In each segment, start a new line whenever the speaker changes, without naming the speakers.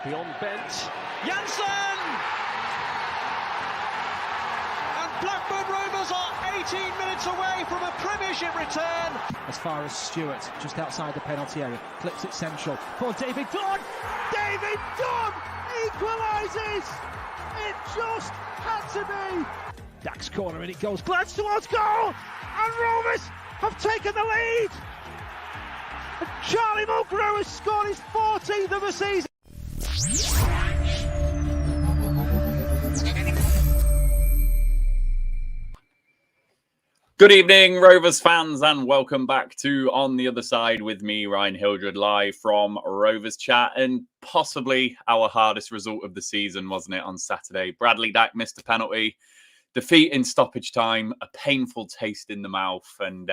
Beyond bent. Janssen! And Blackburn Rovers are 18 minutes away from a Premiership return.
As far as Stewart, just outside the penalty area, clips it central for David Dunn. David Dunn equalises. It just had to be. Dax corner and it goes. Glance towards goal, and Rovers have taken the lead. And Charlie Mulgrew has scored his 14th of the season.
Good evening, Rovers fans, and welcome back to On the Other Side with me, Ryan Hildred, live from Rovers Chat, and possibly our hardest result of the season, wasn't it, on Saturday? Bradley Dack missed a penalty, defeat in stoppage time, a painful taste in the mouth, and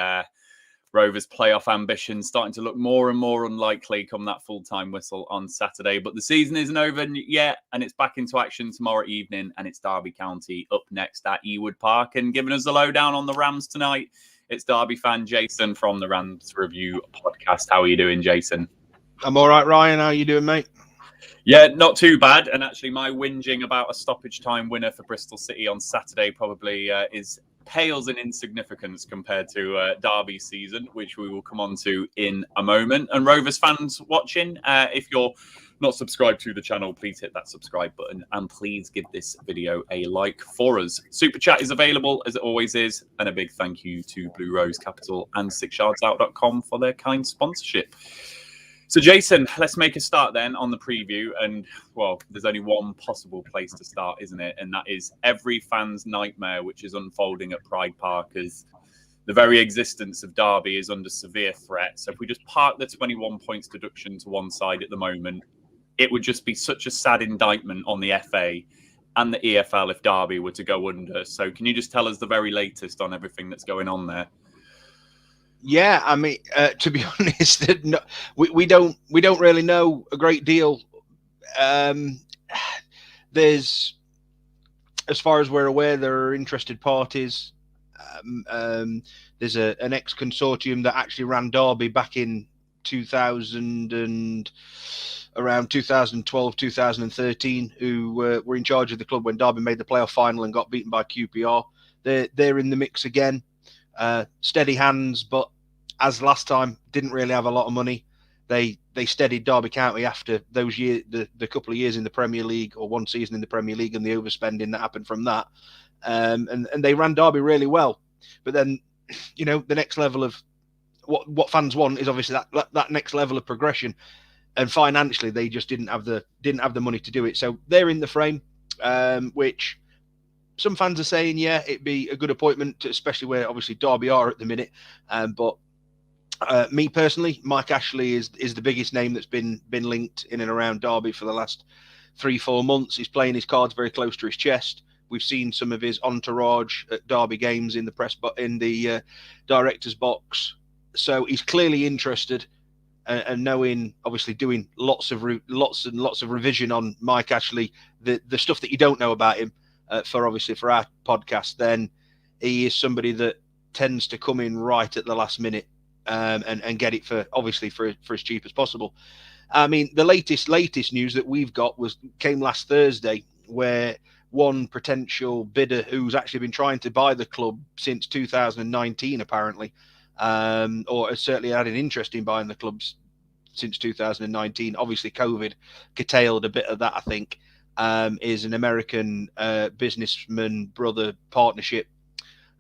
Rovers' playoff ambitions starting to look more and more unlikely come that full-time whistle on Saturday. But the season isn't over yet, and it's back into action tomorrow evening, and it's Derby County up next at Ewood Park. And giving us the lowdown on the Rams tonight, it's Derby fan Jason from the Rams Review podcast. How are you doing, Jason?
I'm all right, Ryan. How are you doing, mate?
Yeah, not too bad. And actually, my whinging about a stoppage time winner for Bristol City on Saturday probably pales in insignificance compared to Derby's season, which we will come on to in a moment. And Rovers fans watching, if you're not subscribed to the channel, please hit that subscribe button and please give this video a like for us. Super Chat is available as it always is, and a big thank you to Blue Rose Capital and 6yardsout.com for their kind sponsorship. So, Jason, let's make a start then on the preview. And, well, there's only one possible place to start, isn't it? And that is every fan's nightmare, which is unfolding at Pride Park, as the very existence of Derby is under severe threat. So if we just park the 21 points deduction to one side at the moment, it would just be such a sad indictment on the FA and the EFL if Derby were to go under. So can you just tell us the very latest on everything that's going on there?
Yeah, I mean, to be honest, no, we don't really know a great deal. There's, as far as we're aware, there are interested parties. There's an ex-consortium that actually ran Derby back in 2000 and around 2012, 2013, who were in charge of the club when Derby made the playoff final and got beaten by QPR. They're in the mix again. Steady hands, but as last time, didn't really have a lot of money. They steadied Derby County after those years, the couple of years in the Premier League, or one season in the Premier League, and the overspending that happened from that. And they ran Derby really well. But then, you know, the next level of what fans want is obviously that next level of progression. And financially, they just didn't have the money to do it. So they're in the frame, which some fans are saying, yeah, it'd be a good appointment, especially where obviously Derby are at the minute. But me personally, Mike Ashley is the biggest name that's been linked in and around Derby for the last 3-4 months. He's playing his cards very close to his chest. We've seen some of his entourage at Derby games in the director's box. So he's clearly interested, and knowing, obviously, doing lots of revision on Mike Ashley, the stuff that you don't know about him. For our podcast, then he is somebody that tends to come in right at the last minute and get it for as cheap as possible. I mean, the latest news that we've got came last Thursday, where one potential bidder who's actually been trying to buy the club since 2019, apparently, or has certainly had an interest in buying the clubs since 2019. Obviously, COVID curtailed a bit of that, I think. Is an American businessman brother partnership.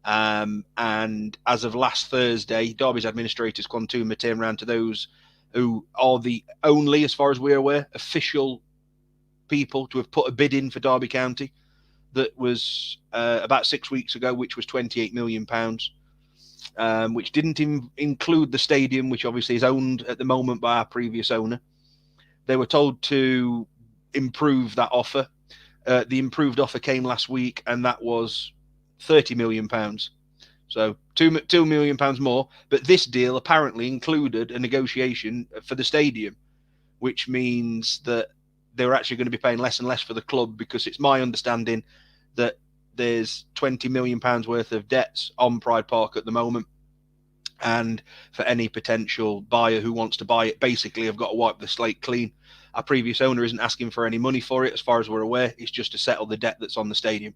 And as of last Thursday, Derby's administrators, Quantum, turned around to those who are the only, as far as we're aware, official people to have put a bid in for Derby County. That was about 6 weeks ago, which was £28 million, which didn't include the stadium, which obviously is owned at the moment by our previous owner. They were told to improve that offer. The improved offer came last week, and that was £30 million. So £2 million more. But this deal apparently included a negotiation for the stadium, which means that they were actually going to be paying less and less for the club, because it's my understanding that there's £20 million worth of debts on Pride Park at the moment. And for any potential buyer who wants to buy it, basically have got to wipe the slate clean. Our previous owner isn't asking for any money for it, as far as we're aware. It's just to settle the debt that's on the stadium.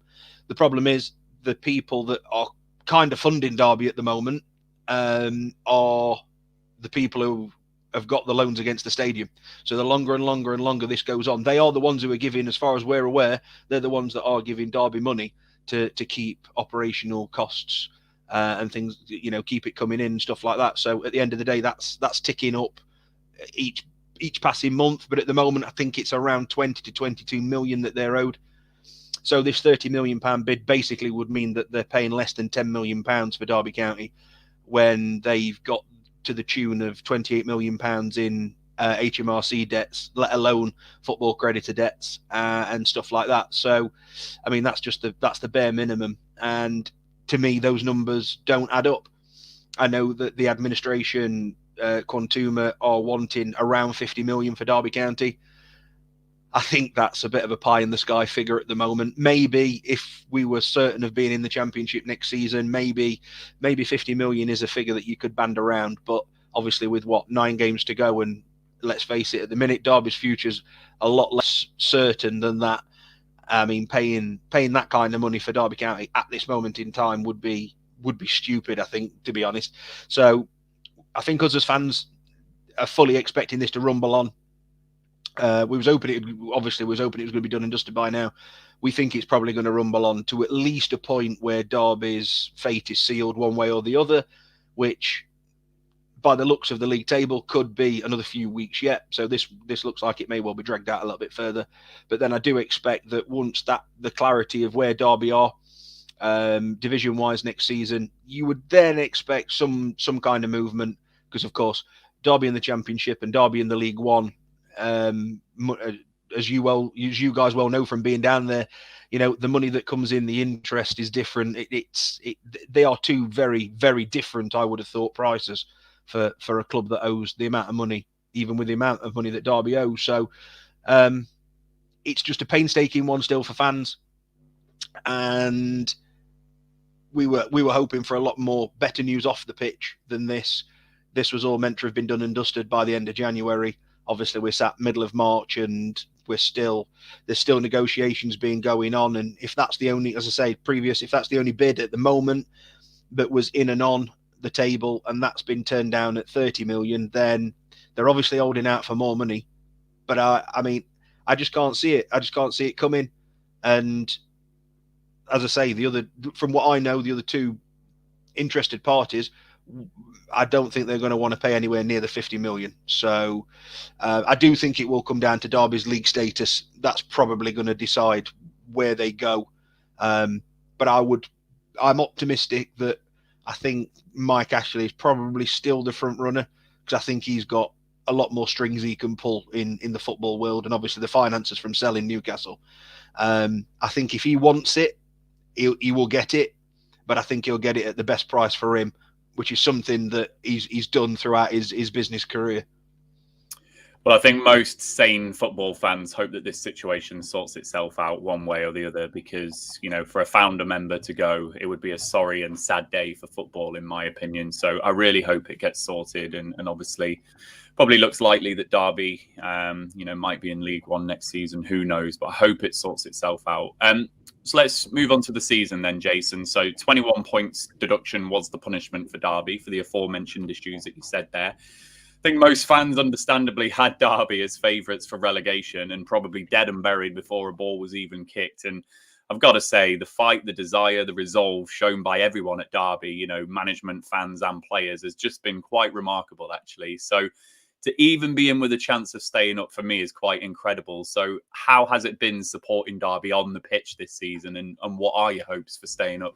The problem is the people that are kind of funding Derby at the moment are the people who have got the loans against the stadium. So the longer and longer and longer this goes on, they are the ones who are giving, as far as we're aware, they're the ones that are giving Derby money to keep operational costs and things, keep it coming in and stuff like that. So at the end of the day, that's ticking up each passing month. But at the moment, I think it's around 20 to 22 million that they're owed. So this £30 million bid basically would mean that they're paying less than £10 million for Derby County, when they've got to the tune of £28 million in HMRC debts, let alone football creditor debts and stuff like that. So, I mean, that's the bare minimum. And to me, those numbers don't add up. I know that the administration, Quantuma, are wanting around 50 million for Derby County. I think that's a bit of a pie in the sky figure at the moment. Maybe if we were certain of being in the Championship next season, maybe 50 million is a figure that you could band around. But obviously with 9 games to go, and let's face it, at the minute Derby's future's a lot less certain than that. I mean, paying that kind of money for Derby County at this moment in time would be stupid, I think, to be honest. So I think us as fans are fully expecting this to rumble on. We was hoping it was going to be done and dusted by now. We think it's probably going to rumble on to at least a point where Derby's fate is sealed one way or the other, which, by the looks of the league table, could be another few weeks yet. So this looks like it may well be dragged out a little bit further. But then I do expect that once the clarity of where Derby are division-wise next season, you would then expect some kind of movement, because of course Derby in the Championship and Derby in the League One, as you guys well know from being down there, the money that comes in, the interest is different. They are two very, very different, I would have thought, prices for a club that owes the amount of money, even with the amount of money that Derby owes. So it's just a painstaking one still for fans, and we were hoping for a lot more better news off the pitch than this. This was all meant to have been done and dusted by the end of January. Obviously, we're sat middle of March, and there's still negotiations being going on. And if that's the only, as I say, if that's the only bid at the moment that was in and on the table, and that's been turned down at 30 million, then they're obviously holding out for more money. But I mean, I just can't see it. I just can't see it coming. And as I say, from what I know, the other two interested parties, I don't think they're going to want to pay anywhere near the 50 million. So I do think it will come down to Derby's league status. That's probably going to decide where they go. But I'm optimistic that I think Mike Ashley is probably still the front runner, because I think he's got a lot more strings he can pull in the football world, and obviously the finances from selling Newcastle. I think if he wants it, he will get it, but I think he'll get it at the best price for him, which is something that he's done throughout his business career.
Well, I think most sane football fans hope that this situation sorts itself out one way or the other, because, for a founder member to go, it would be a sorry and sad day for football, in my opinion. So I really hope it gets sorted, and obviously probably looks likely that Derby, might be in League One next season. Who knows? But I hope it sorts itself out. So let's move on to the season then, Jason. So 21 points deduction was the punishment for Derby for the aforementioned issues that you said there. I think most fans understandably had Derby as favourites for relegation, and probably dead and buried before a ball was even kicked. And I've got to say, the fight, the desire, the resolve shown by everyone at Derby, management, fans and players, has just been quite remarkable, actually. So to even be in with a chance of staying up, for me, is quite incredible. So how has it been supporting Derby on the pitch this season, and what are your hopes for staying up?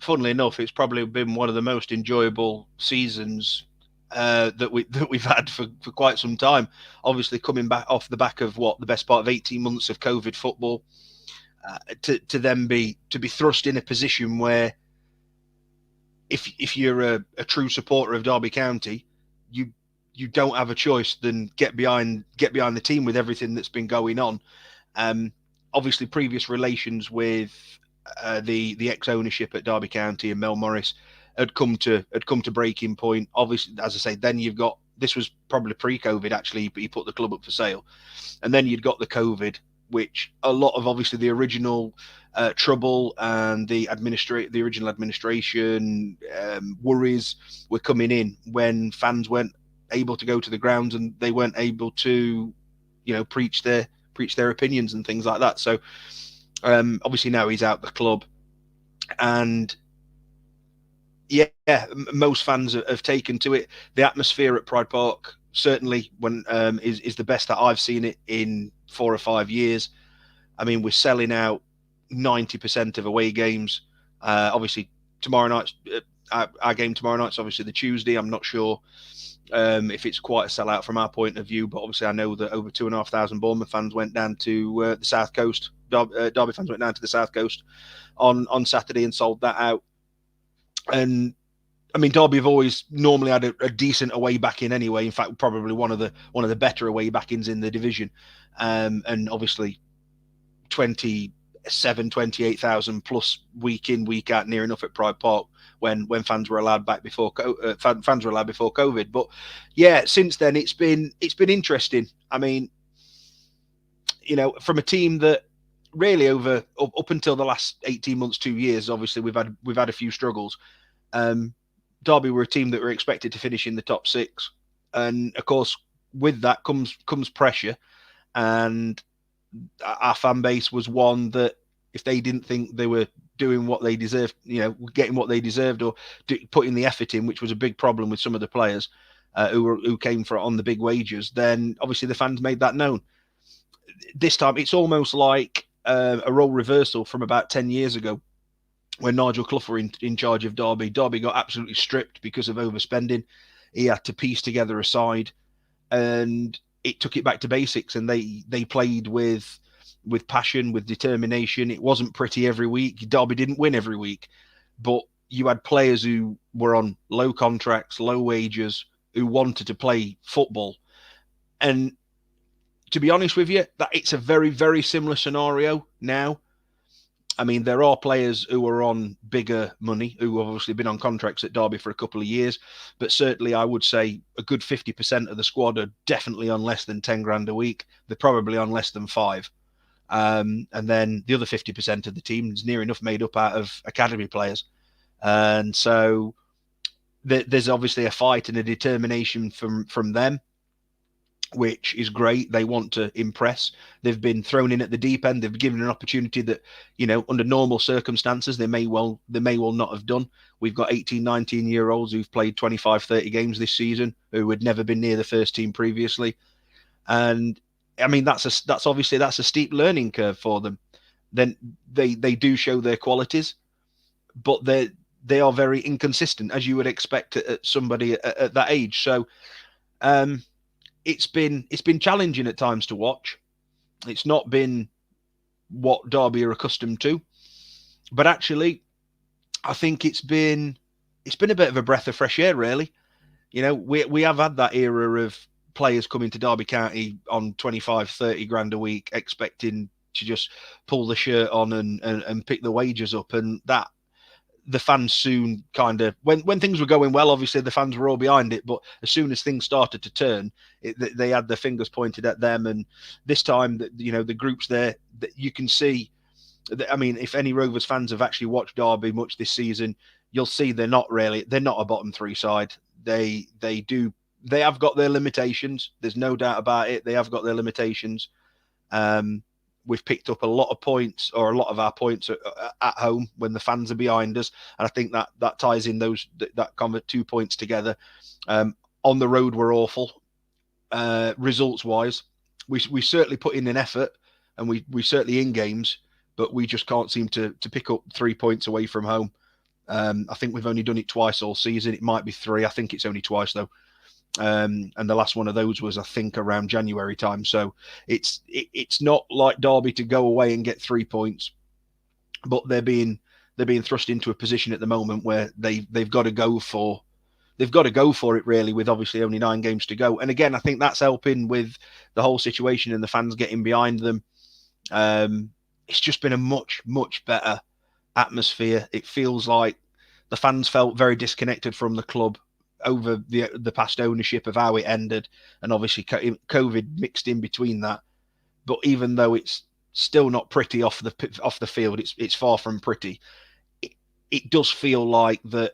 Funnily enough, it's probably been one of the most enjoyable seasons that we've had for quite some time. Obviously, coming back off the back of the best part of 18 months of COVID football, to then be thrust in a position where, if you're a true supporter of Derby County, you don't have a choice than get behind the team with everything that's been going on. Obviously, previous relations with the ex-ownership at Derby County and Mel Morris had come to breaking point. Obviously, as I say, then you've got this was probably pre-COVID, actually. He put the club up for sale. And then you'd got the COVID, which a lot of obviously the original trouble and the original administration worries were coming in when fans weren't able to go to the grounds and they weren't able to, preach their opinions and things like that. So obviously now he's out the club, and most fans have taken to it. The atmosphere at Pride Park certainly is the best that I've seen it in 4 or 5 years. I mean, we're selling out 90% of away games. Obviously, tomorrow night, our game tomorrow night's obviously the Tuesday. I'm not sure if it's quite a sellout from our point of view, but obviously I know that over 2,500 Bournemouth fans went down to the South Coast. Derby fans went down to the South Coast on Saturday and sold that out. And I mean, Derby have always normally had a decent away back-in anyway. In fact, probably one of the better away back-ins in the division. And obviously 28,000 plus week in, week out, near enough at Pride Park when fans were allowed back before fans were allowed before COVID. But yeah, since then it's been interesting. I mean, from a team that really up until the last 18 months, 2 years, obviously we've had a few struggles. Derby were a team that were expected to finish in the top 6, and of course with that comes pressure, and our fan base was one that if they didn't think they were doing what they deserved, getting what they deserved or putting the effort in, which was a big problem with some of the players who came on the big wages, then obviously the fans made that known. This time it's almost like a role reversal from about 10 years ago when Nigel Clough were in charge of Derby. Derby got absolutely stripped because of overspending. He had to piece together a side, and it took it back to basics, and they played with passion, with determination. It wasn't pretty every week. Derby didn't win every week, but you had players who were on low contracts, low wages, who wanted to play football. And to be honest with you, that it's a very, very similar scenario now. I mean, there are players who are on bigger money, who have obviously been on contracts at Derby for a couple of years, but certainly I would say a good 50% of the squad are definitely on less than 10 grand a week. They're probably on less than 5. And then the other 50% of the team is near enough made up out of academy players. And so there's obviously a fight and a determination from them, which is great. They want to impress. They've been thrown in at the deep end. They've been given an opportunity that, under normal circumstances, they may well not have done. We've got 18, 19-year-olds who've played 25, 30 games this season who had never been near the first team previously. And I mean, that's a steep learning curve for them. Then they do show their qualities, but they are very inconsistent, as you would expect at somebody at that age. So, it's been challenging at times to watch. It's not been what Derby are accustomed to, but actually, I think it's been a bit of a breath of fresh air. Really, we have had that era of players coming to Derby County on 25, 30 grand a week, expecting to just pull the shirt on and pick the wages up, and that. The fans soon kind of, when things were going well, obviously the fans were all behind it, but as soon as things started to turn, they had their fingers pointed at them. And this time, the groups there, that you can see, I mean, if any Rovers fans have actually watched Derby much this season, you'll see they're not a bottom 3 side. They have got their limitations. There's no doubt about it. They have got their limitations. We've picked up a lot of points, or a lot of our points at home when the fans are behind us, and I think that ties in that kind of 2 points together. On the road, we're awful. Results wise, we certainly put in an effort, and we certainly in games, but we just can't seem to pick up 3 points away from home. I think we've only done it twice all season. It might be 3. I think it's only twice though. And the last one of those was, I think, around January time. So it's not like Derby to go away and get 3 points, but they're being thrust into a position at the moment where they've got to go for it really, with obviously only 9 games to go. And again, I think that's helping with the whole situation and the fans getting behind them. It's just been a much, much better atmosphere. It feels like the fans felt very disconnected from the club over the past ownership of how it ended, and obviously COVID mixed in between that. But even though it's still not pretty off the field, it's far from pretty. It does feel like that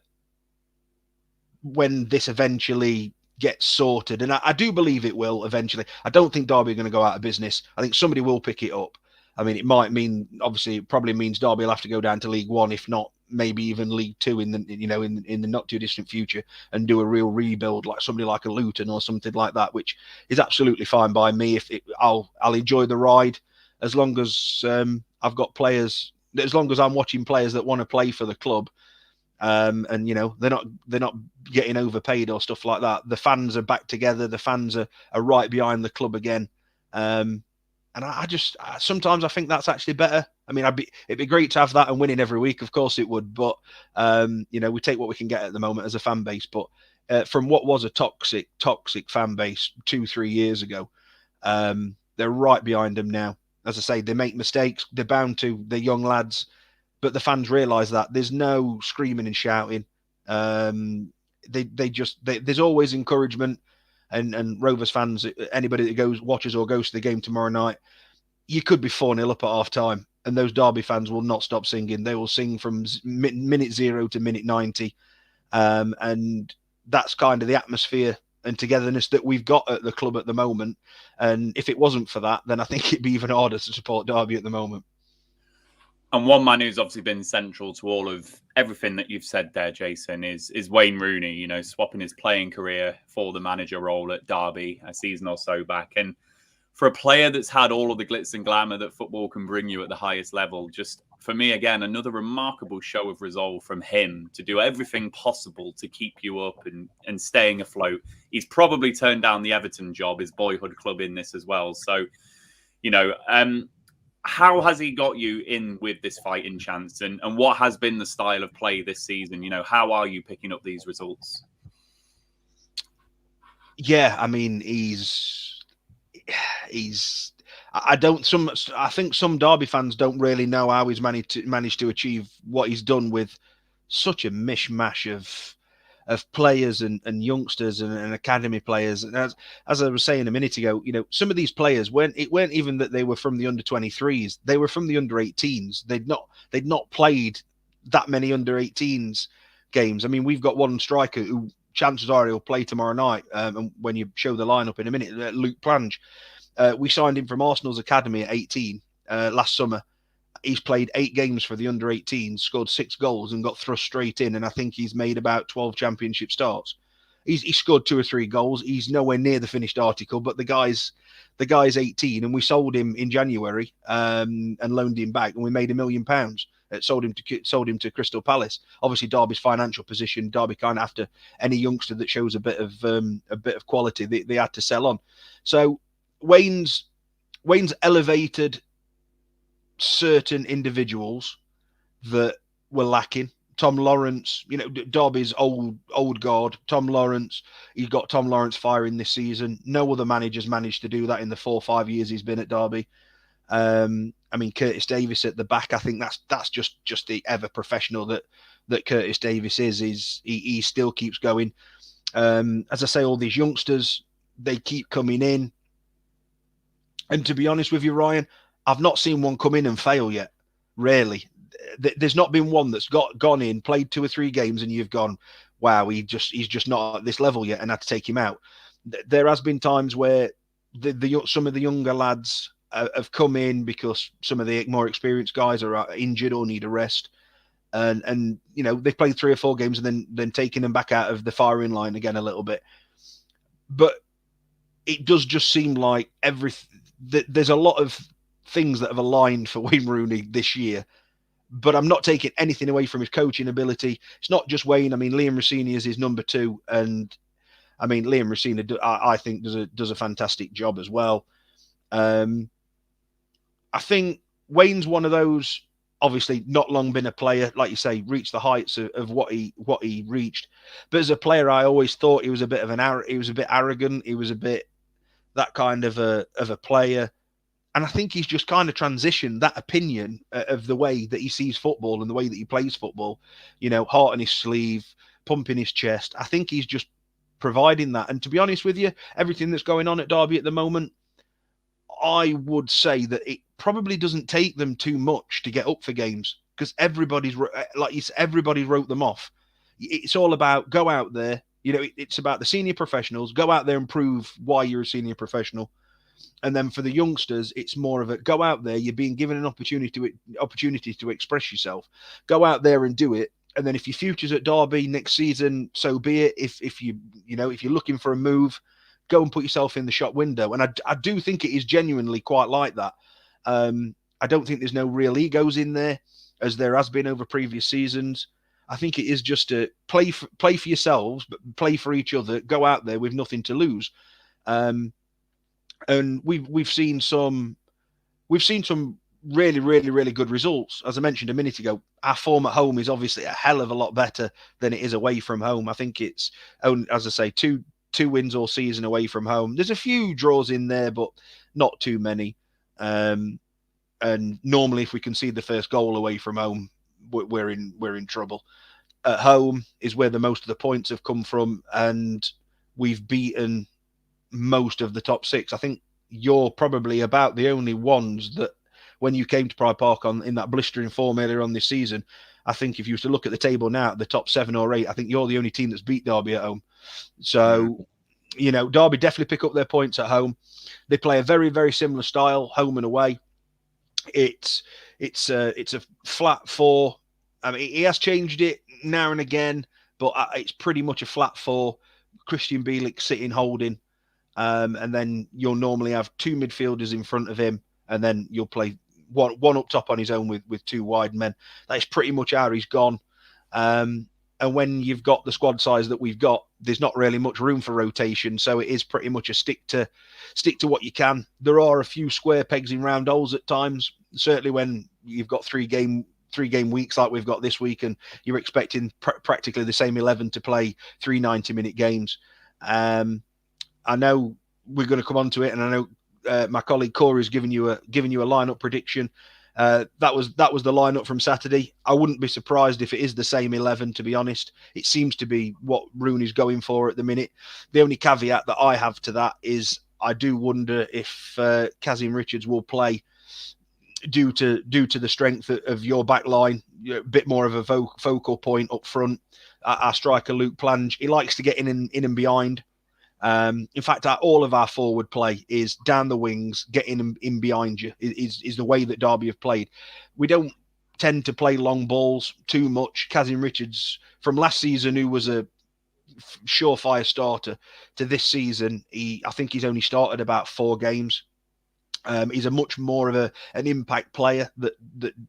when this eventually gets sorted, and I do believe it will eventually. I don't think Derby are going to go out of business. I think somebody will pick it up. I mean, it might mean, obviously, it probably means Derby will have to go down to League One, if not maybe even League Two in the not too distant future, and do a real rebuild, like somebody like a Luton or something like that, which is absolutely fine by me. I'll enjoy the ride as long as I've got players, as long as I'm watching players that want to play for the club. And they're not getting overpaid or stuff like that. The fans are back together. The fans are right behind the club again. And I sometimes I think that's actually better. I mean, it'd be great to have that and winning every week. Of course it would, but we take what we can get at the moment as a fan base. But from what was a toxic fan base 2-3 years ago, they're right behind them now. As I say, they make mistakes. They're bound to. They're young lads. But the fans realise that there's no screaming and shouting. There's always encouragement, and Rovers fans, anybody that watches or goes to the game tomorrow night, you could be 4-0 up at half time, and those Derby fans will not stop singing. They will sing from minute 0 to minute 90, and that's kind of the atmosphere and togetherness that we've got at the club at the moment. And if it wasn't for that, then I think it'd be even harder to support Derby at the moment.
And one man who's obviously been central to all of everything that you've said there, Jason, is Wayne Rooney, swapping his playing career for the manager role at Derby a season or so back. And for a player that's had all of the glitz and glamour that football can bring you at the highest level, just for me, again, another remarkable show of resolve from him to do everything possible to keep you up and staying afloat. He's probably turned down the Everton job, his boyhood club, in this as well. So, how has he got you in with this fighting chance, and what has been the style of play this season? How are you picking up these results?
Yeah, I mean, I think some Derby fans don't really know how he's managed to achieve what he's done with such a mishmash of players and youngsters and academy players. And as I was saying a minute ago, some of these players weren't even that they were from the under-23s. They were from the under-18s. They'd not played that many under-18s games. I mean, we've got one striker who chances are he'll play tomorrow night. And when you show the lineup in a minute, Luke Plange, we signed him from Arsenal's academy at 18 last summer. He's played 8 games for the under-18s, scored 6 goals and got thrust straight in. And I think he's made about 12 championship starts. He scored 2 or 3 goals. He's nowhere near the finished article, but the guy's 18, and we sold him in January and loaned him back, and we made £1 million. Sold him to Crystal Palace. Obviously, Derby's financial position. Derby kind of, after any youngster that shows a bit of quality, they had to sell on. So Wayne's elevated certain individuals that were lacking. Tom Lawrence, Derby's old guard. Tom Lawrence, he got Tom Lawrence firing this season. No other manager's managed to do that in the 4 or 5 years he's been at Derby. I mean, Curtis Davies at the back, I think that's just the ever professional that Curtis Davies is. He still keeps going. As I say, all these youngsters, they keep coming in. And to be honest with you, Ryan, I've not seen one come in and fail yet. Rarely. There's not been one that's gone in, played 2 or 3 games, and you've gone, wow, he's just not at this level yet, and had to take him out. There has been times where some of the younger lads have come in because some of the more experienced guys are injured or need a rest, and they've played 3 or 4 games and then taking them back out of the firing line again a little bit. But it does just seem like there's a lot of things that have aligned for Wayne Rooney this year, but I'm not taking anything away from his coaching ability. It's not just Wayne. I mean, Liam Rossini is his number 2, and I mean, Liam Rossini, I think, does a fantastic job as well. I think Wayne's one of those, obviously not long been a player, like you say, reached the heights of what he reached. But as a player, I always thought he was a bit arrogant. He was a bit that kind of a player. And I think he's just kind of transitioned that opinion of the way that he sees football and the way that he plays football, heart on his sleeve, pumping his chest. I think he's just providing that. And to be honest with you, everything that's going on at Derby at the moment, I would say that it probably doesn't take them too much to get up for games, because everybody wrote them off. It's all about go out there. It's about the senior professionals. Go out there and prove why you're a senior professional. And then for the youngsters, it's more of a go out there. You're being given an opportunity to express yourself. Go out there and do it. And then if your future's at Derby next season, so be it. If you're looking for a move, go and put yourself in the shop window. And I do think it is genuinely quite like that. I don't think there's no real egos in there, as there has been over previous seasons. I think it is just to play for yourselves, but play for each other. Go out there with nothing to lose. And we've seen some really, really, really good results. As I mentioned a minute ago, our form at home is obviously a hell of a lot better than it is away from home. I think it's, as I say, two wins all season away from home. There's a few draws in there, but not too many. And normally, if we concede the first goal away from home, we're in trouble. At home is where the most of the points have come from, and we've beaten most of the top six. I think you're probably about the only ones that, when you came to Pride Park in that blistering form earlier on this season, I think if you were to look at the table now, the top 7 or 8, I think you're the only team that's beat Derby at home. So, Derby definitely pick up their points at home. They play a very, very similar style, home and away. It's a flat 4. I mean, he has changed it now and again, but it's pretty much a flat 4. Christian Bielik sitting holding, and then you'll normally have 2 midfielders in front of him, and then you'll play one up top on his own with 2 wide men. That is pretty much how he's gone. And when you've got the squad size that we've got, there's not really much room for rotation. So it is pretty much a stick to what you can. There are a few square pegs in round holes at times. Certainly when you've got 3 game weeks like we've got this week, and you're expecting practically the same 11 to play 3 90-minute games. I know we're going to come on to it, and I know my colleague Corey's given you a lineup prediction. That was the lineup from Saturday. I wouldn't be surprised if it is the same 11, to be honest. It seems to be what Rooney's going for at the minute. The only caveat that I have to that is I do wonder if Kazim Richards will play due to the strength of your back line, a bit more of a focal point up front. Our striker Luke Plange, he likes to get in and behind. In fact, all of our forward play is down the wings, get in behind you, is the way that Derby have played. We don't tend to play long balls too much. Kazim Richards, from last season, who was a surefire starter, to this season, I think he's only started about 4 games. He's a much more of an impact player that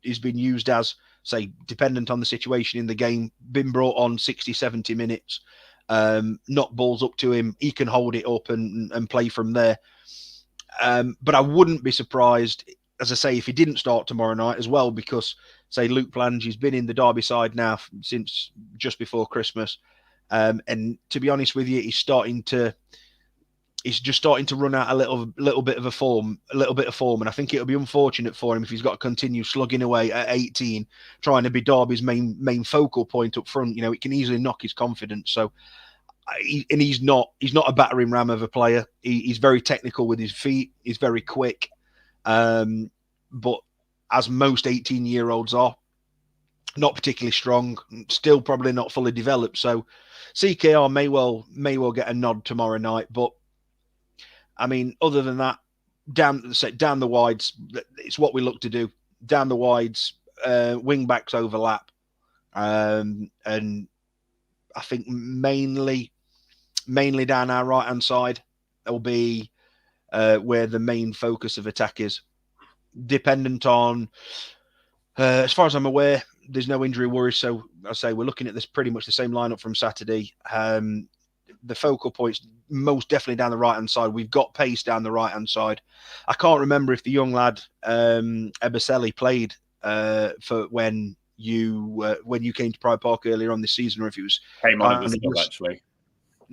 has been used as, say, dependent on the situation in the game, been brought on 60, 70 minutes. Knock balls up to him, he can hold it up and play from there. But I wouldn't be surprised, as I say, if he didn't start tomorrow night as well, because, say, Luke Plange, he's been in the Derby side now since just before Christmas. And to be honest with you, he's just starting to run out a little bit of form. And I think it'll be unfortunate for him if he's got to continue slugging away at 18, trying to be Derby's main focal point up front. It can easily knock his confidence. So, he's not a battering ram of a player. He's very technical with his feet. He's very quick. But as most 18-year-olds are, not particularly strong, still probably not fully developed. So CKR may well get a nod tomorrow night. But I mean, other than that, down the wides, it's what we look to do. Down the wides, wing backs overlap, and I think mainly down our right hand side will be where the main focus of attack is. Dependent on, as far as I'm aware, there's no injury worries. So I say we're looking at this pretty much the same lineup from Saturday. The focal points most definitely down the right hand side. We've got pace down the right hand side. I can't remember if the young lad Ebaseli played for when you came to Pride Park earlier on this season, or if it was
came on at the sub, actually.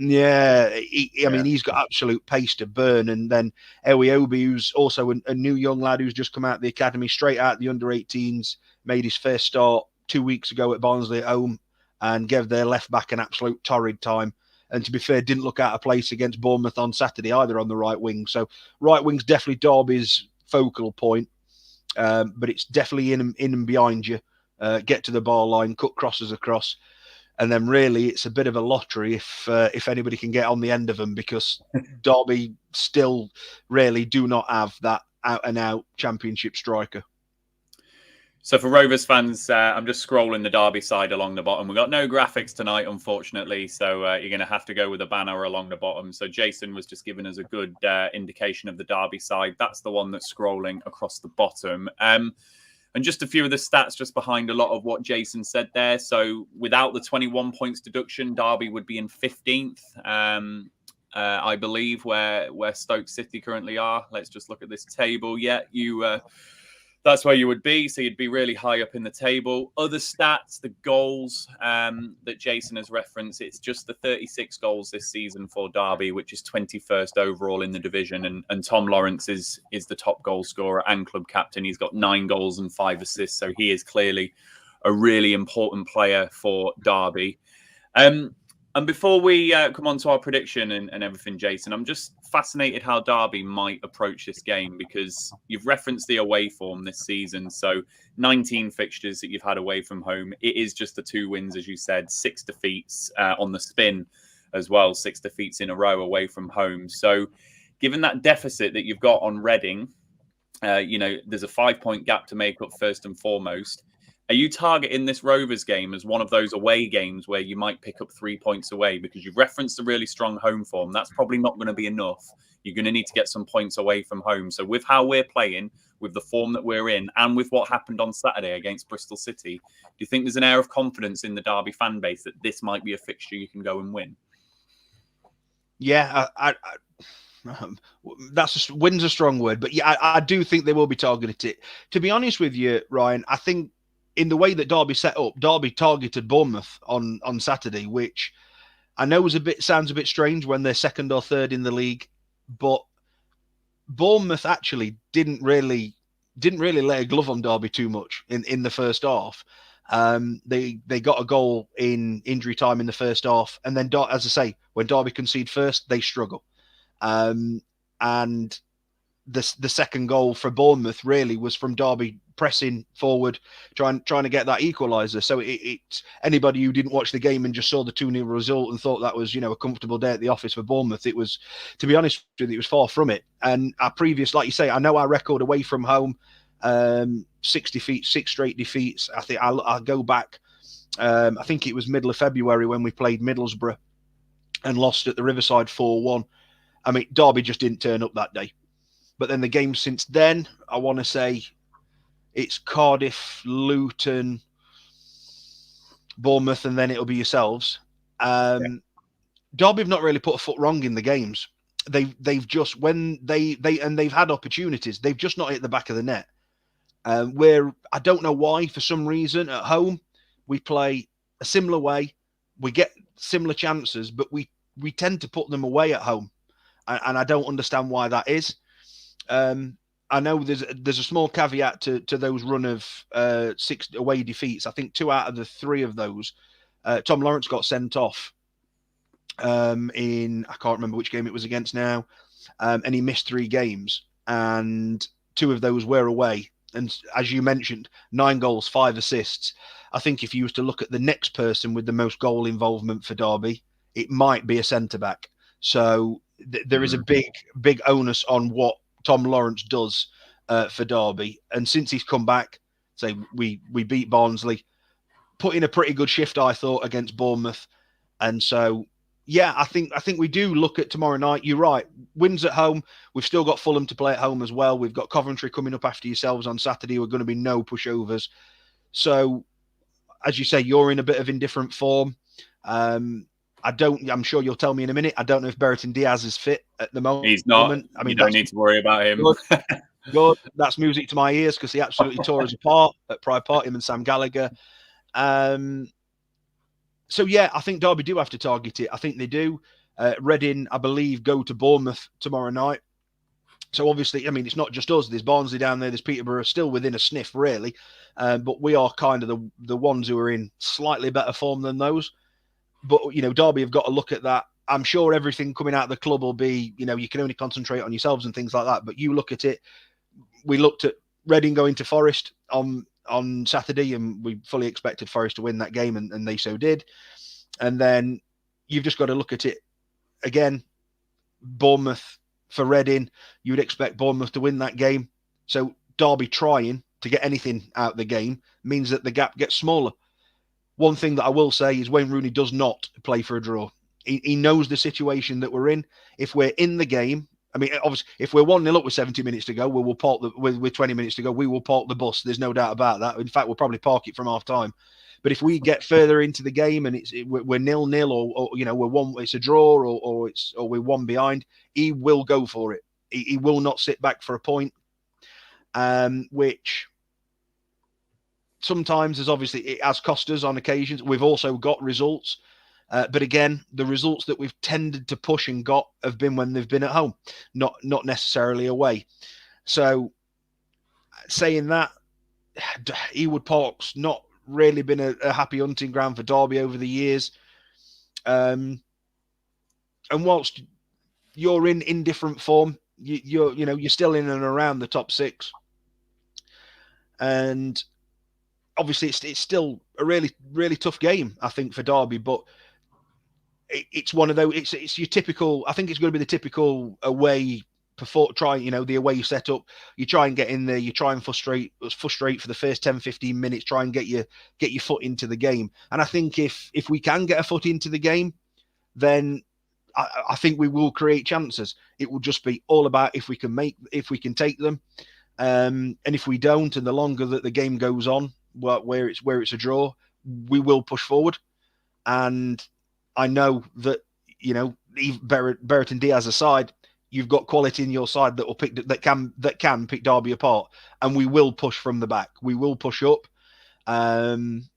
Yeah, I mean, he's got absolute pace to burn. And then Ewiobi, who's also a new young lad who's just come out of the academy, straight out the under-18s, made his first start 2 weeks ago at Barnsley at home and gave their left back an absolute torrid time. And to be fair, didn't look out of place against Bournemouth on Saturday either on the right wing. So right wing's definitely Derby's focal point, but it's definitely in and behind you. Get to the bar line, cut crosses across, and then really it's a bit of a lottery if anybody can get on the end of them, because Derby still really do not have that out and out Championship striker.
So for Rovers fans, I'm just scrolling the Derby side along the bottom. We've got no graphics tonight, unfortunately, so you're going to have to go with a banner along the bottom. So Jason was just giving us a good indication of the Derby side. That's the one that's scrolling across the bottom. And just a few of the stats just behind a lot of what Jason said there. So without the 21 points deduction, Derby would be in 15th, I believe, where Stoke City currently are. Let's just look at this table. Yeah, that's where you would be. So you'd be really high up in the table. Other stats, the goals that Jason has referenced, it's just the 36 goals this season for Derby, which is 21st overall in the division. And Tom Lawrence is the top goal scorer and club captain. He's got 9 goals and 5 assists. So he is clearly a really important player for Derby. And before we come on to our prediction and everything, Jason, I'm just fascinated how Derby might approach this game, because you've referenced the away form this season. So 19 fixtures that you've had away from home. It is just the 2 wins, as you said, 6 defeats on the spin as well, 6 defeats in a row away from home. So given that deficit that you've got on Reading, there's a 5-point gap to make up first and foremost. Are you targeting this Rovers game as one of those away games where you might pick up 3 points away? Because you've referenced a really strong home form. That's probably not going to be enough. You're going to need to get some points away from home. So with how we're playing, with the form that we're in, and with what happened on Saturday against Bristol City, do you think there's an air of confidence in the Derby fan base that this might be a fixture you can go and win?
Yeah, win's a strong word, but yeah, I do think they will be targeted. To be honest with you, Ryan, I think in the way that Derby set up, Derby targeted Bournemouth on Saturday, which I know sounds a bit strange when they're second or third in the league, but Bournemouth actually didn't really lay a glove on Derby too much in the first half. They got a goal in injury time in the first half, and then, as I say, when Derby concede first, they struggle. And the second goal for Bournemouth really was from Derby pressing forward, trying to get that equaliser. So it's anybody who didn't watch the game and just saw the 2-0 result and thought that was, a comfortable day at the office for Bournemouth, it was, to be honest with you, it was far from it. And our previous, like you say, I know our record away from home, 6 defeats, 6 straight defeats. I think I'll go back. I think it was middle of February when we played Middlesbrough and lost at the Riverside 4-1. I mean, Derby just didn't turn up that day. But then the games since then, I want to say it's Cardiff, Luton, Bournemouth, and then it'll be yourselves. Derby have not really put a foot wrong in the games. They've just, when they've had opportunities, they've just not hit the back of the net. Where I don't know why, for some reason, at home we play a similar way, we get similar chances, but we tend to put them away at home, and I don't understand why that is. I know there's a small caveat to those run of 6 away defeats. I think 2 out of the 3 of those, Tom Lawrence got sent off in, I can't remember which game it was against now, and he missed 3 games, and 2 of those were away. And as you mentioned, 9 goals, 5 assists. I think if you was to look at the next person with the most goal involvement for Derby, it might be a centre-back. So there is a big onus on what Tom Lawrence does for Derby. And since he's come back, say we beat Barnsley, put in a pretty good shift, I thought, against Bournemouth. And so, yeah, I think we do look at tomorrow night. You're right. Wins at home. We've still got Fulham to play at home as well. We've got Coventry coming up after yourselves on Saturday. We're going to be no pushovers. So, as you say, you're in a bit of indifferent form. I'm sure you'll tell me in a minute. I don't know if Bertrand Diaz is fit at the moment.
He's not. I mean, you don't need to worry about him.
Good. That's music to my ears, because he absolutely tore us apart at Pride Park, him and Sam Gallagher. So, yeah, I think Derby do have to target it. I think they do. Reading, I believe, go to Bournemouth tomorrow night. So, obviously, I mean, it's not just us. There's Barnsley down there. There's Peterborough still within a sniff, really. But we are kind of the ones who are in slightly better form than those. But, Derby have got to look at that I'm sure everything coming out of the club will be, you can only concentrate on yourselves and things like that. But you look at it, we looked at Reading going to Forest on Saturday, and we fully expected Forest to win that game, and they so did. And then you've just got to look at it again. Bournemouth for Reading, you would expect Bournemouth to win that game. So Derby trying to get anything out of the game means that the gap gets smaller. One thing that I will say is Wayne Rooney does not play for a draw. He knows the situation that we're in. If we're in the game, I mean, obviously, if we're 1-0 up with 70 minutes to go, we will park with 20 minutes to go, we will park the bus. There's no doubt about that. In fact, we'll probably park it from half time. But if we get further into the game and we're 0-0 or we're one, it's a draw or we're one behind, he will go for it. He will not sit back for a point, which sometimes is obviously it has cost us on occasions. We've also got results. But again, the results that we've tended to push and got have been when they've been at home, not necessarily away. So saying that, Ewood Park's not really been a happy hunting ground for Derby over the years. And whilst you're in different form, you're still in and around the top six. And obviously it's still a really, really tough game, I think, for Derby, but it's one of those. It's your typical. I think it's going to be the typical away. The away setup. You try and get in there. You try and frustrate for the first 10-15 minutes. Try and get your foot into the game. And I think if we can get a foot into the game, then I think we will create chances. It will just be all about if we can take them, and if we don't, and the longer that the game goes on, where it's a draw, we will push forward. And I know that, Barrett and Diaz aside, you've got quality in your side that can pick Derby apart, and we will push from the back. We will push up, and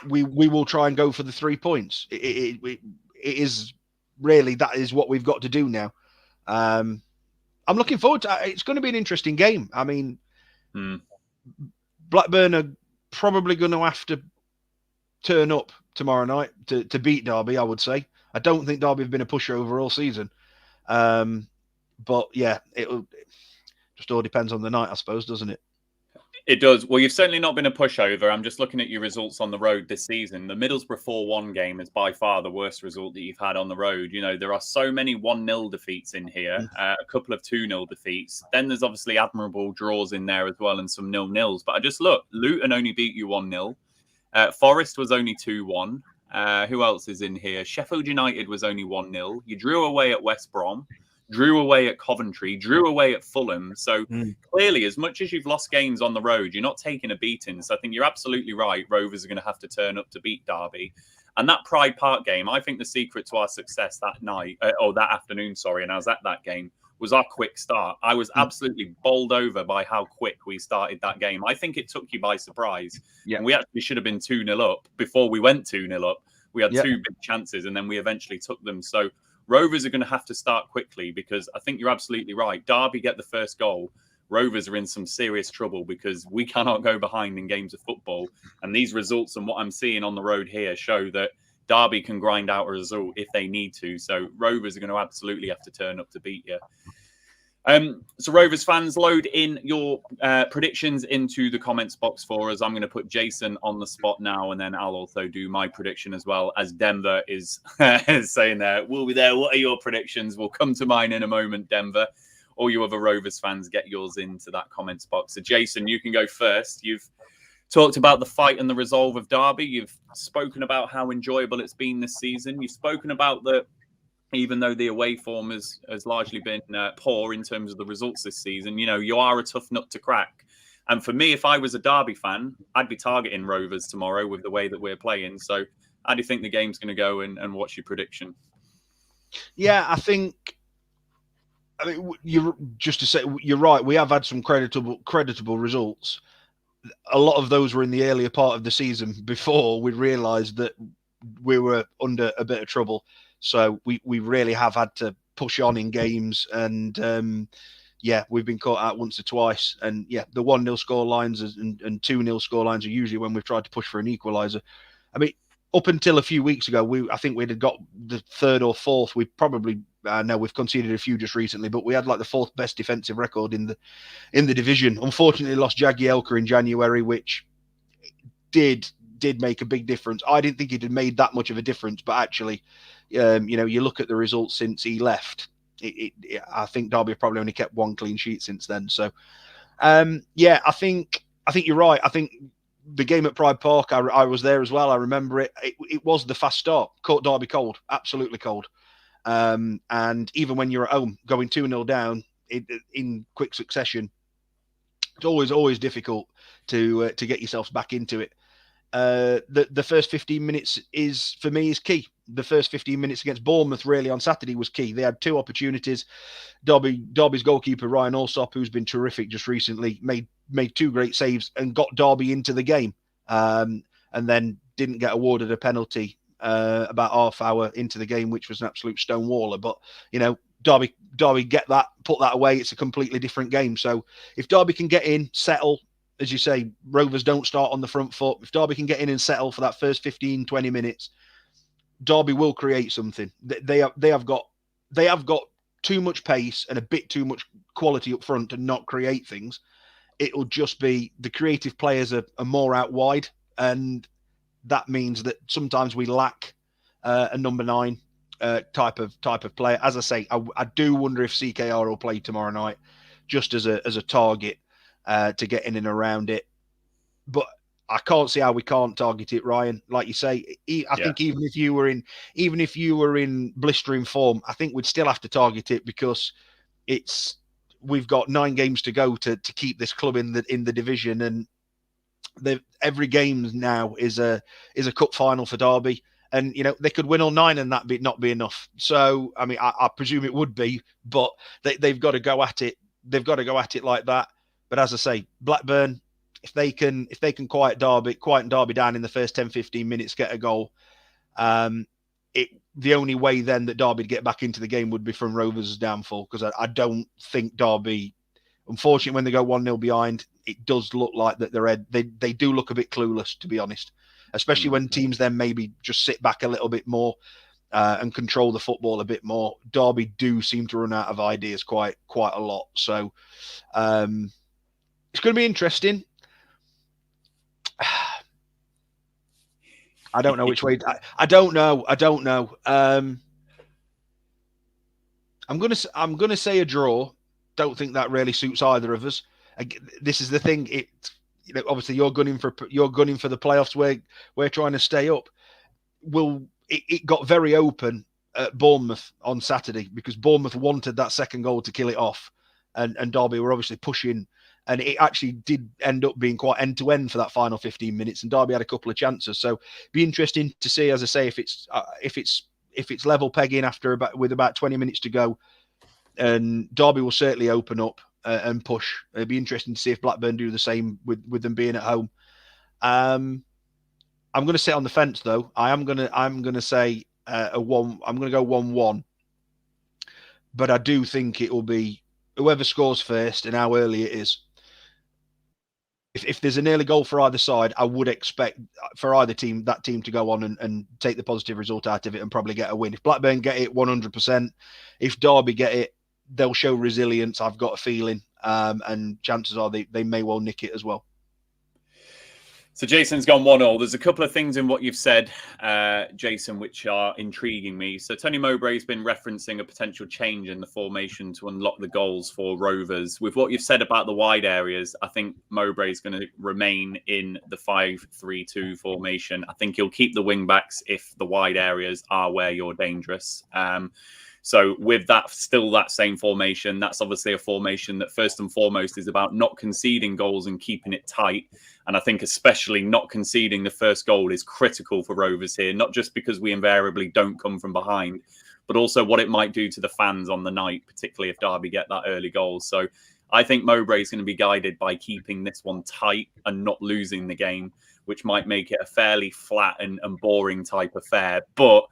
we will try and go for the 3 points. It is really, that is what we've got to do now. I'm looking forward to it. It's going to be an interesting game. I mean, Blackburn are probably going to have to turn up tomorrow night to beat Derby, I would say. I don't think Derby have been a pushover all season. But yeah, it just all depends on the night, I suppose, doesn't it?
It does. Well, you've certainly not been a pushover. I'm just looking at your results on the road this season. The Middlesbrough 4-1 game is by far the worst result that you've had on the road. There are so many 1-0 defeats in here, a couple of 2-0 defeats. Then there's obviously admirable draws in there as well and some 0-0s. But I just look, Luton only beat you 1-0. Forest was only 2-1. Who else is in here? Sheffield United was only 1-0. You drew away at West Brom, drew away at Coventry, drew away at Fulham. So clearly, as much as you've lost games on the road, you're not taking a beating. So I think you're absolutely right. Rovers are going to have to turn up to beat Derby. And that Pride Park game, I think the secret to our success that night, or that afternoon, sorry, and I was at that game, was our quick start. I was absolutely bowled over by how quick we started that game. I think it took you by surprise. Yeah. And we actually should have been 2-0 up before we went 2-0 up. We had two big chances and then we eventually took them. So Rovers are going to have to start quickly, because I think you're absolutely right. Derby get the first goal. Rovers are in some serious trouble because we cannot go behind in games of football. And these results and what I'm seeing on the road here show that Derby can grind out a result if they need to. So Rovers are going to absolutely have to turn up to beat you. So Rovers fans, load in your predictions into the comments box for us. I'm going to put Jason on the spot now, and then I'll also do my prediction as well, as Denver is saying there. We'll be there. What are your predictions? We'll come to mine in a moment, Denver. All you other Rovers fans, get yours into that comments box. So Jason, you can go first. You've talked about the fight and the resolve of Derby. You've spoken about how enjoyable it's been this season. You've spoken about the even though the away form has largely been poor in terms of the results this season, you are a tough nut to crack. And for me, if I was a Derby fan, I'd be targeting Rovers tomorrow with the way that we're playing. So how do you think the game's going to go, and what's your prediction?
Yeah, I mean, you're right. We have had some creditable results. A lot of those were in the earlier part of the season before we realised that we were under a bit of trouble. So we really have had to push on in games, and we've been caught out once or twice. And the 1-0 score lines and 2-0 score lines are usually when we've tried to push for an equaliser. I mean, up until a few weeks ago, I think we'd got the third or fourth. We probably no, we've conceded a few just recently, but we had like the fourth best defensive record in the division. Unfortunately, lost Jagielka in January, which did make a big difference. I didn't think it had made that much of a difference, but actually, you look at the results since he left. I think Derby have probably only kept one clean sheet since then. So, I think you're right. I think the game at Pride Park, I was there as well. I remember it. It was the fast start. Caught Derby cold, absolutely cold. And even when you're at home, going 2-0 down in quick succession, it's always difficult to get yourselves back into it. The first 15 minutes is key. The first 15 minutes against Bournemouth really on Saturday was key. They had two opportunities. Derby's goalkeeper Ryan Alsop, who's been terrific just recently, made two great saves and got Derby into the game, and then didn't get awarded a penalty about half hour into the game, which was an absolute stonewaller. But Derby get that, put that away. It's a completely different game. So if Derby can get in, settle, as you say, Rovers don't start on the front foot. If Derby can get in and settle for that first 15, 20 minutes, Derby will create something. They have got too much pace and a bit too much quality up front to not create things. It'll just be the creative players are more out wide, and that means that sometimes we lack a number 9 type of player. As I say, I do wonder if CKR will play tomorrow night just as a target to get in and around it. But I can't see how we can't target it, Ryan. Like you say, I think even if you were in blistering form, I think we'd still have to target it, because we've got 9 games to go to keep this club in the division, and every game now is a cup final for Derby, and they could win all 9 and that not be enough. So I mean, I presume it would be, but they've got to go at it. They've got to go at it like that. But as I say, Blackburn, if they can quieten Derby down in the first 10, 15 minutes, get a goal, the only way then that Derby would get back into the game would be from Rovers' downfall, because I don't think Derby, unfortunately, when they go 1-0 behind, it does look like that they do look a bit clueless, to be honest, especially when teams then maybe just sit back a little bit more and control the football a bit more. Derby do seem to run out of ideas quite a lot. So it's going to be interesting. I don't know which way. I don't know. I'm gonna say a draw. Don't think that really suits either of us. This is the thing. Obviously you're gunning for the playoffs. We're trying to stay up. It got very open at Bournemouth on Saturday, because Bournemouth wanted that second goal to kill it off, and Derby were obviously pushing. And it actually did end up being quite end-to-end for that final 15 minutes, and Derby had a couple of chances. So be interesting to see, as I say, if it's level pegging with about 20 minutes to go, and Derby will certainly open up and push. It'd be interesting to see if Blackburn do the same with them being at home. I'm going to sit on the fence though. I'm going to say I'm going to go 1-1, but I do think it will be whoever scores first and how early it is. If there's an early goal for either side, I would expect for either team, that team to go on and take the positive result out of it and probably get a win. If Blackburn get it, 100%. If Derby get it, they'll show resilience, I've got a feeling. And chances are they may well nick it as well.
So Jason's gone 1-0. There's a couple of things in what you've said, Jason, which are intriguing me. So Tony Mowbray's been referencing a potential change in the formation to unlock the goals for Rovers. With what you've said about the wide areas, I think Mowbray's going to remain in the 5-3-2 formation. I think he'll keep the wing-backs if the wide areas are where you're dangerous. So with that same formation, that's obviously a formation that first and foremost is about not conceding goals and keeping it tight. And I think especially not conceding the first goal is critical for Rovers here, not just because we invariably don't come from behind, but also what it might do to the fans on the night, particularly if Derby get that early goal. So I think Mowbray is going to be guided by keeping this one tight and not losing the game, which might make it a fairly flat and boring type affair. But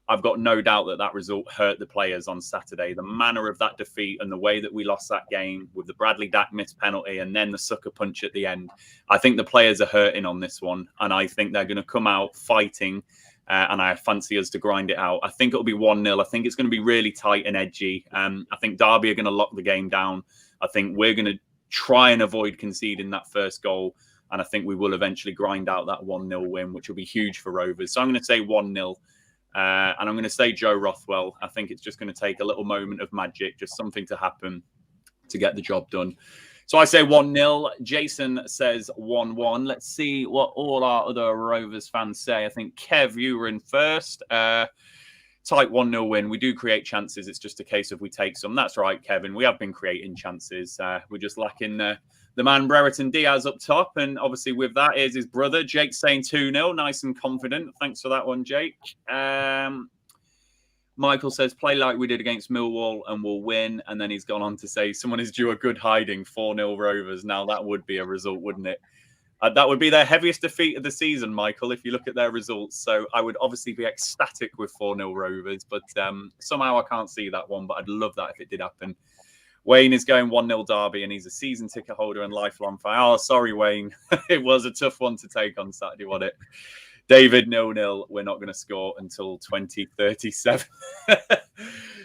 I've got no doubt that that result hurt the players on Saturday. The manner of that defeat and the way that we lost that game with the Bradley Dack missed penalty and then the sucker punch at the end. I think the players are hurting on this one, and I think they're going to come out fighting, and I fancy us to grind it out. I think it'll be 1-0. I think it's going to be really tight and edgy. I think Darby are going to lock the game down. I think we're going to try and avoid conceding that first goal, and I think we will eventually grind out that 1-0 win, which will be huge for Rovers. So I'm going to say 1-0. And I'm going to say Joe Rothwell. I think it's just going to take a little moment of magic, just something to happen to get the job done. So I say 1-0. Jason says 1-1. Let's see what all our other Rovers fans say. I think, Kev, you were in first. Tight 1-0 win. We do create chances. It's just a case of we take some. That's right, Kevin. We have been creating chances. We're just lacking the man Brereton Diaz up top. And obviously with that is his brother. Jake's saying 2-0. Nice and confident. Thanks for that one, Jake. Michael says, play like we did against Millwall and we'll win. And then he's gone on to say, someone is due a good hiding, 4-0 Rovers. Now that would be a result, wouldn't it? That would be their heaviest defeat of the season, Michael, if you look at their results. So I would obviously be ecstatic with 4-0 Rovers. But somehow I can't see that one. But I'd love that if it did happen. Wayne is going 1-0 Derby, and he's a season ticket holder and lifelong fan. Oh, sorry, Wayne. It was a tough one to take on Saturday, wasn't it? David, 0-0. We're not going to score until 2037.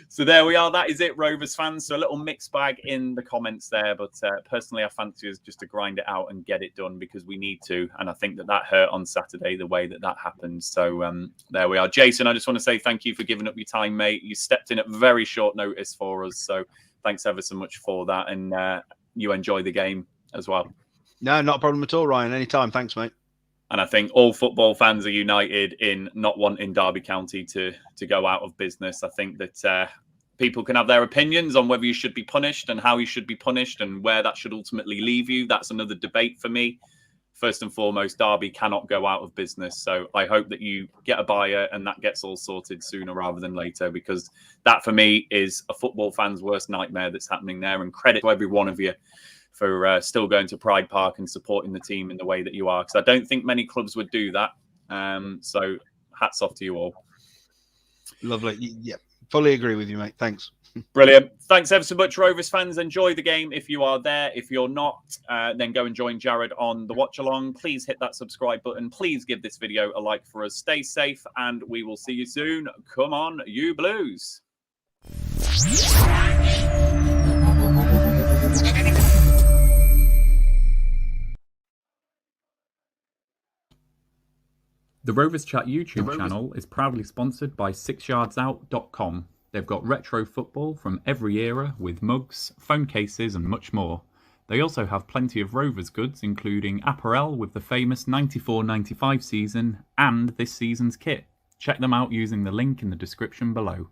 So there we are. That is it, Rovers fans. So a little mixed bag in the comments there. But personally, I fancy us just to grind it out and get it done because we need to. And I think that hurt on Saturday, the way that happened. So there we are. Jason, I just want to say thank you for giving up your time, mate. You stepped in at very short notice for us. So thanks ever so much for that. And you enjoy the game as well.
No, not a problem at all, Ryan. Anytime. Thanks, mate.
And I think all football fans are united in not wanting Derby County to go out of business. I think that people can have their opinions on whether you should be punished and how you should be punished and where that should ultimately leave you. That's another debate for me. First and foremost, Derby cannot go out of business. So I hope that you get a buyer and that gets all sorted sooner rather than later, because that for me is a football fan's worst nightmare that's happening there. And credit to every one of you for still going to Pride Park and supporting the team in the way that you are, because I don't think many clubs would do that. So hats off to you all.
Lovely. Yeah, fully agree with you, mate. Thanks.
Brilliant. Thanks ever so much, Rovers fans. Enjoy the game if you are there. If you're not, then go and join Jared on the watch along. Please hit that subscribe button. Please give this video a like for us. Stay safe, and we will see you soon. Come on, you Blues. The Rovers Chat YouTube channel is proudly sponsored by 6yardsout.com. They've got retro football from every era with mugs, phone cases and much more. They also have plenty of Rovers goods, including apparel with the famous 94-95 season and this season's kit. Check them out using the link in the description below.